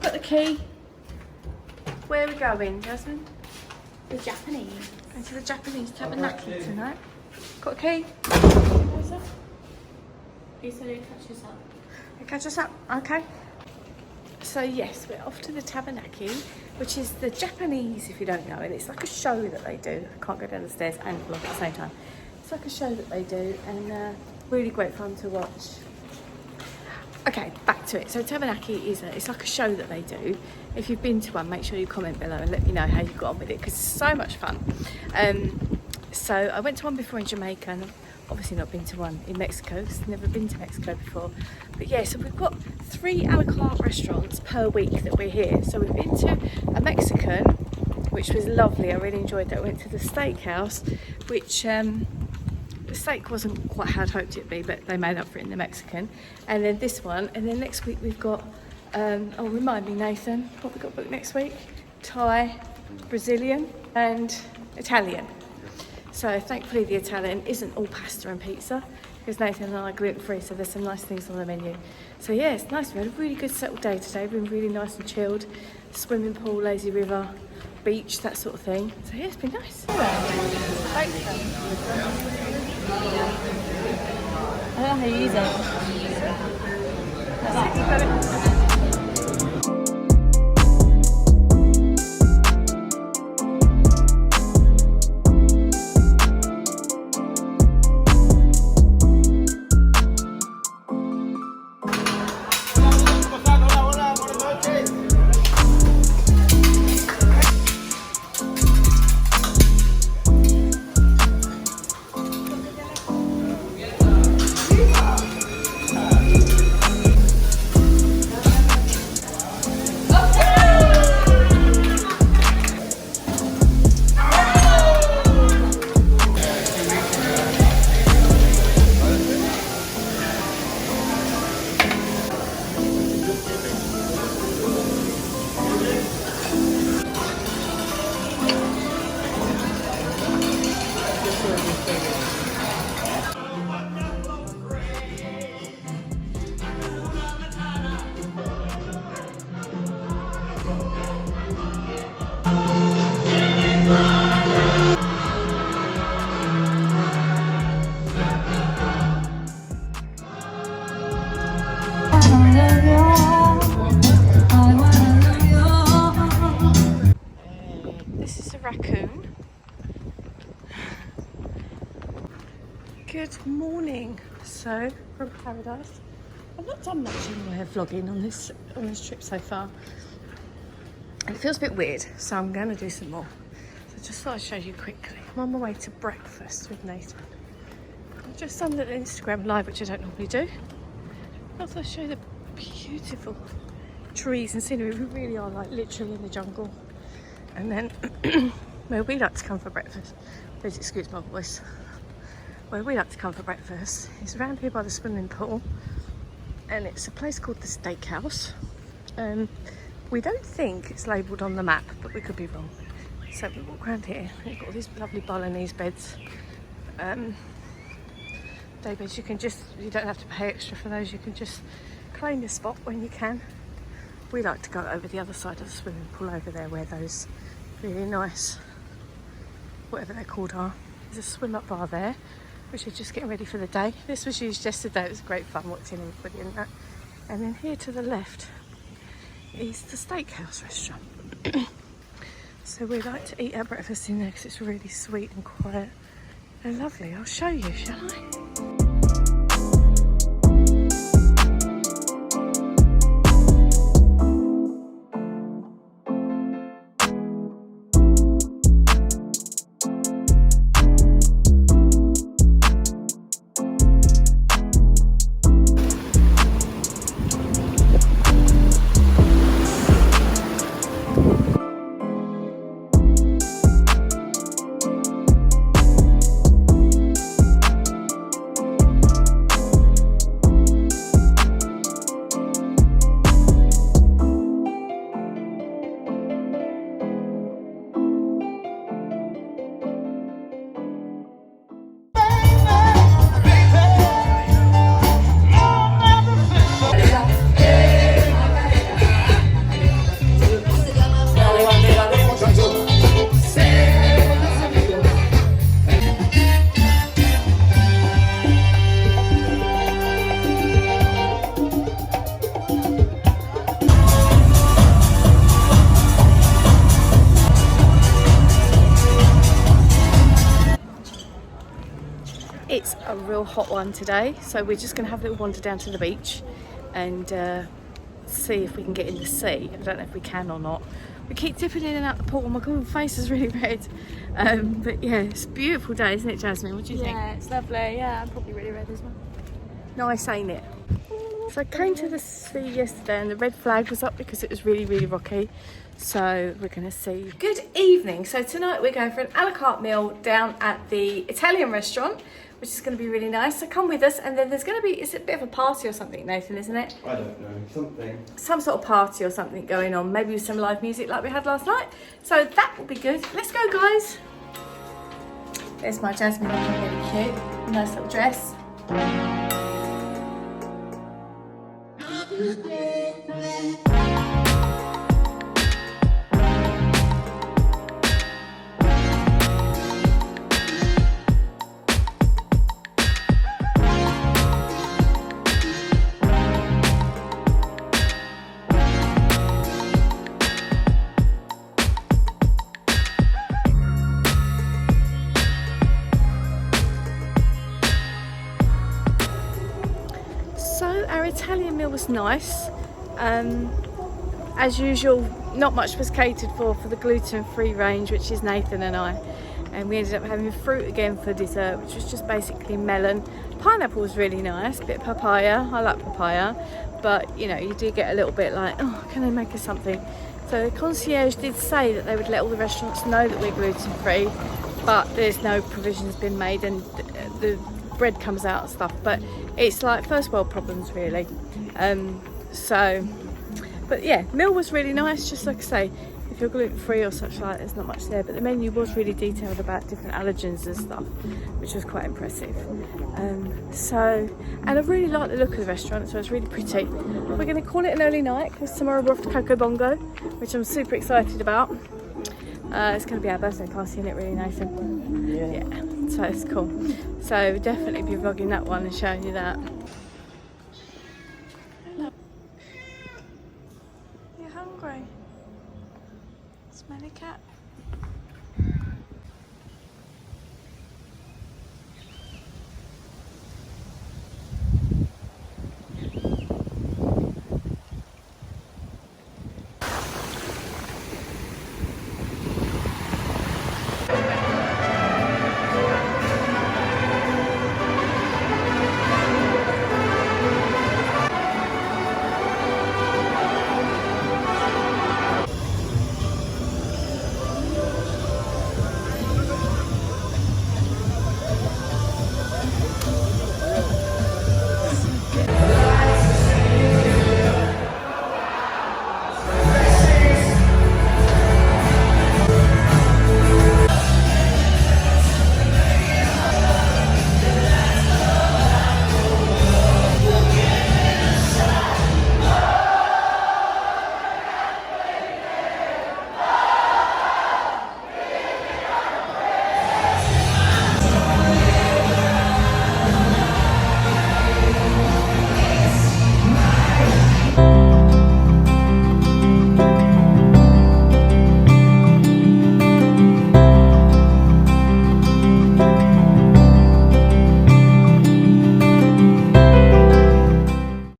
got the key. Where are we going, Jasmine? The Japanese. Going to the Japanese tabernacle tonight. Got a key? He said he'd catch us up. He'll catch us up, okay. So yes, we're off to the tabernacle, which is the Japanese, if you don't know, and it's like a show that they do. I can't go down the stairs and vlog at the same time. It's like a show that they do, and really great fun to watch. Okay, back to it. So tabernacle is it's like a show that they do. If you've been to one, make sure you comment below and let me know how you got on with it, because it's so much fun. So I went to one before in Jamaica, and I've obviously not been to one in Mexico, because I've never been to Mexico before. But yeah, so we've got 3 a la carte restaurants per week that we're here. So we've been to a Mexican, which was lovely. I really enjoyed that. We went to the steakhouse, which the steak wasn't quite how I'd hoped it'd be, but they made up for it in the Mexican. And then this one, and then next week we've got, oh, remind me, Nathan, what we got booked next week? Thai, Brazilian, and Italian. So thankfully the Italian isn't all pasta and pizza, because Nathan and I are gluten-free, so there's some nice things on the menu. So yeah, it's nice. We had a really good settled day today. We've been really nice and chilled. Swimming pool, lazy river, beach, that sort of thing. So yeah, it's been nice. I don't know how you use it. This is a raccoon. Good morning. So, from paradise. I've not done much in the way of vlogging on this trip so far. And it feels a bit weird, so I'm going to do some more. So I just thought I'd show you quickly. I'm on my way to breakfast with Nathan. I've just done an Instagram live, which I don't normally do. I thought I'd show you the beautiful trees and scenery. We really are like literally in the jungle. And then where we like to come for breakfast, please excuse my voice, where we like to come for breakfast is around here by the swimming pool, and it's a place called the Steakhouse. We don't think it's labelled on the map, but we could be wrong. So we walk around here, we've got all these lovely Bolognese beds. Day beds, you don't have to pay extra for those, you can just claim your spot when you can. We like to go over the other side of the swimming pool over there where those really nice, whatever they're called, are. There's a swim up bar there, which is just getting ready for the day. This was used yesterday, it was great fun watching everybody in that. And then here to the left is the Steakhouse restaurant. So we like to eat our breakfast in there because it's really sweet and quiet and lovely. I'll show you, shall I? real hot one today, so we're just going to have a little wander down to the beach and see if we can get in the sea. I don't know if we can or not. We keep dipping in and out the pool. Oh my god, my face is really red. But yeah, it's a beautiful day, isn't it, Jasmine? What do you think? Yeah, it's lovely. Yeah, I'm probably really red as well. Nice, ain't it? So I came to the sea yesterday and the red flag was up because it was really, really rocky. So we're going to see. Good evening. So tonight we're going for an a la carte meal down at the Italian restaurant, which is going to be really nice. So come with us, and then there's going to be, it's a bit of a party or something, Nathan, isn't it? I don't know, something. Some sort of party or something going on, maybe with some live music like we had last night. So that will be good. Let's go, guys. There's my Jasmine looking really cute. Nice little dress. So our Italian meal was nice. As usual, not much was catered for the gluten-free range, which is Nathan and I. And we ended up having fruit again for dessert, which was just basically melon. Pineapple was really nice, a bit of papaya. I like papaya, but you know, you do get a little bit like, oh, can they make us something? So the concierge did say that they would let all the restaurants know that we're gluten-free, but there's no provisions been made, and the bread comes out and stuff. But it's like first world problems, really. But yeah, meal was really nice. Just like I say, if you're gluten-free or such like, there's not much there, but the menu was really detailed about different allergens and stuff, which was quite impressive. And I really like the look of the restaurant, so it's really pretty. We're going to call it an early night because tomorrow we're off to Coco Bongo, which I'm super excited about. It's going to be our birthday party, isn't it, really, Nathan? Yeah, so it's cool. So we'll definitely be vlogging that one and showing you that. You're hungry? Smelly cat.